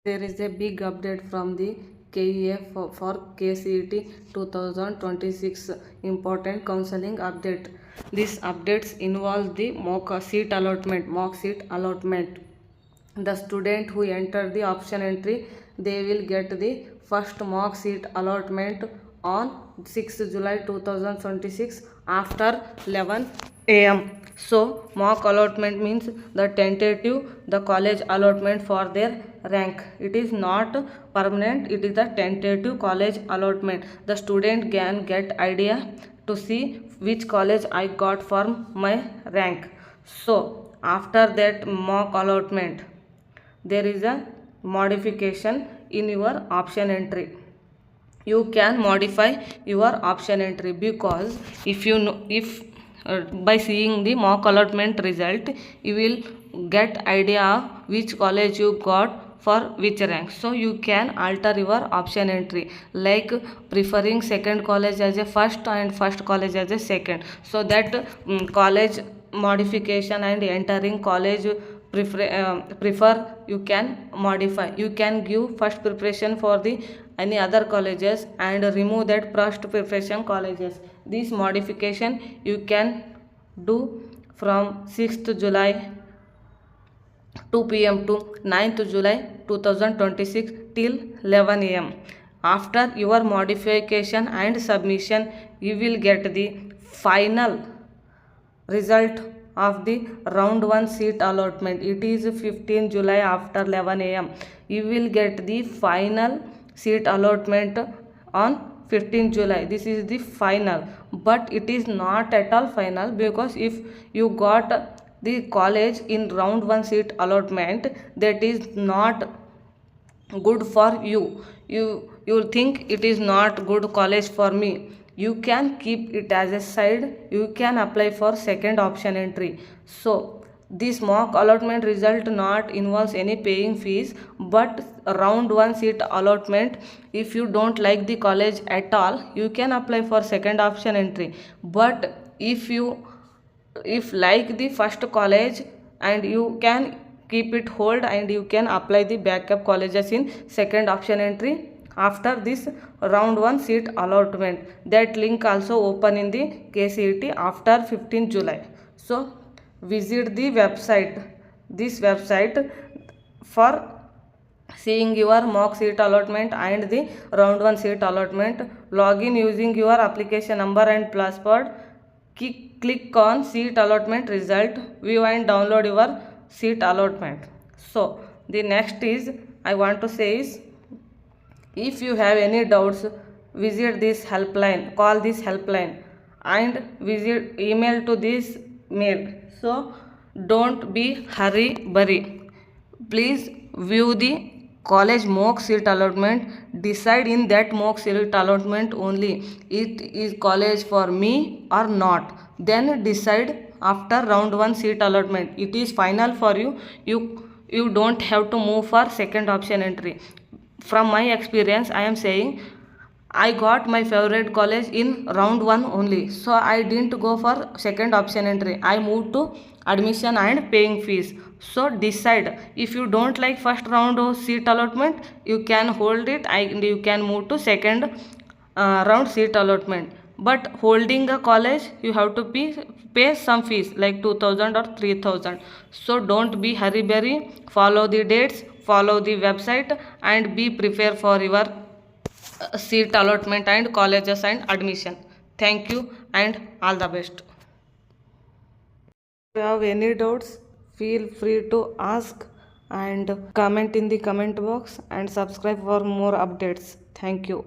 There is a big update from the KEA for KCET 2026 important counseling update. These updates involve the mock seat allotment. The student who enter the option entry, they will get the first mock seat allotment on 6th July 2026 after 11 am. So mock allotment means the tentative, the college allotment for their rank. It is not permanent, it is the tentative college allotment. The student can get idea to see which college I got for my rank. So after that mock allotment, there is a modification in your option entry. You can modify your option entry, because if you know, if by seeing the mock allotment result, you will get idea of which college you got for which rank. So you can alter your option entry, like preferring second college as a first and first college as a second, so that college modification and entering college prefer you can modify. You can give first preparation for the any other colleges and remove that first preparation colleges. This modification you can do from 6th July 2 p.m. to 9th July 2026 till 11 am. After your modification and submission, you will get the final result of the round 1 seat allotment. It is 15 July after 11 am. You will get the final seat allotment on 15 July. This is the final, but it is not at all final, because if you got the college in round 1 seat allotment, that is not good for you. You think it is not good college for me, you can keep it as a side. You can apply for second option entry. So this mock allotment result not involves any paying fees, but round 1 seat allotment, if you don't like the college at all, you can apply for second option entry. But if like the first college, and you can keep it hold, and you can apply the backup colleges in second option entry after this round 1 seat allotment. That link also open in the KCET after 15 July. So visit the website, this website, for seeing your mock seat allotment and the round 1 seat allotment. Log in using your application number and password. Click on seat allotment result, view and download your seat allotment. So the next is I want to say is, if you have any doubts, visit this helpline, call this helpline, and visit email to this mail. So don't be hurry. Please view the college mock seat allotment, decide in that mock seat allotment only it is college for me or not, then decide after round 1 seat allotment. It is final for you. You don't have to move for second option entry. From my experience, I am saying, I got my favorite college in round 1 only, so I didn't go for second option entry. I moved to admission and paying fees. So decide, if you don't like first round of seat allotment, you can hold it and you can move to second round seat allotment. But holding a college, you have to pay some fees like 2000 or 3000. So don't be hurry. Follow the dates, follow the website, and be prepared for your seat allotment and colleges and admission. Thank you and all the best. If you have any doubts, feel free to ask and comment in the comment box, and subscribe for more updates. Thank you.